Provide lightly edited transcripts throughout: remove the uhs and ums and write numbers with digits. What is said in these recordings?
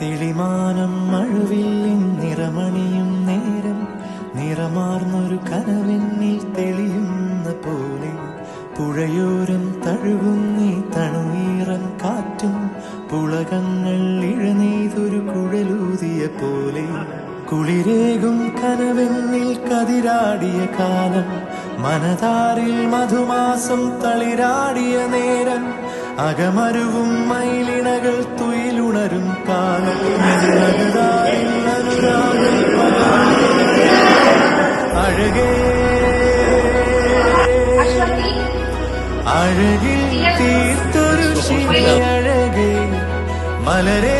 തെളിമാനം മഴവില്ലിൻ നിറമണിയും നേരം നിറമാർന്നൊരു കനവെന്നിൽ തെളിയുന്ന പോലെ പുഴയോരം തഴുകുന്നീ തണുനീറൻ കാറ്റും പുളകങ്ങൾ ഇഴനെയ്തൊരു കുഴലൂതിയ പോലെ കുളിരേകും കനവെന്നിൽ കതിരാടിയ കാലം മനതാരിൽ മധുമാസം തളിരാടിയ നേരം അകമരുവും മയിലിണകൾ തുയിലുണരും കാലം അഴകേ അഴകിൽ തീർത്തൊരു ശില അഴകേ മലരേ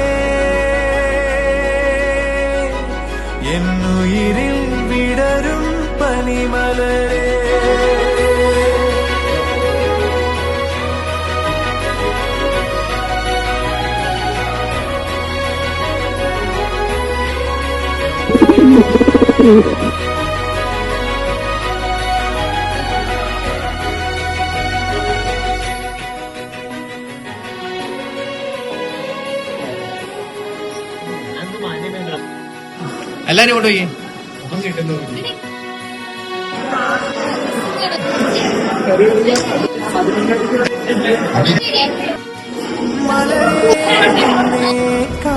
എന്നുയിരിൽ വിടരും പനിമലരേ എല്ലാരും കൊണ്ടുപോയി ഒന്നും കിട്ടുന്നു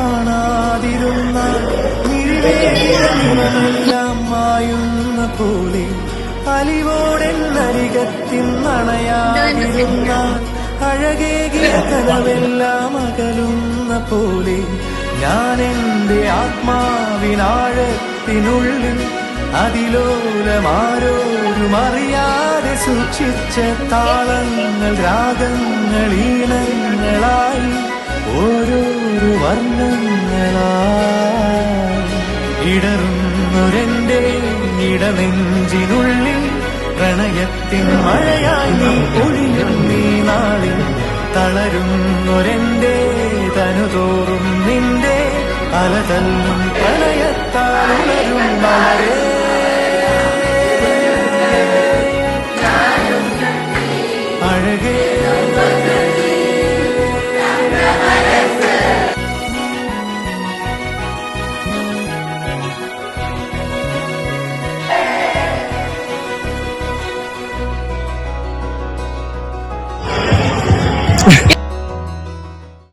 കാണാതിരുന്ന നിഴലെല്ലാം മായുന്ന പോലെ അലിവോടെന്നരികത്തിൻ നണയാതിരുന്ന അഴകേകിയ കനവെല്ലാം അകലുന്ന പോലെ ഞാൻ എന്റെ ആത്മാവിനാഴത്തിനുള്ളിൽ അതിലോലമാരോരും അറിയാതെ സൂക്ഷിച്ച താളങ്ങൾ രാഗങ്ങൾ ഈണങ്ങളായി ഓരോരോ വർണ്ണങ്ങളായി ഇടറുന്നൊരെന്റെ ഇടനെഞ്ചിനുള്ളിൽ പ്രണയത്തിൻ മഴയായി നീ ഒഴിയും നീ നാളിൽ തളരുന്നൊരെന്റെ തനുതോറും നിന്റെ അലതല്ലും പ്രണയത്താലുണരും മലരേ അഴകേ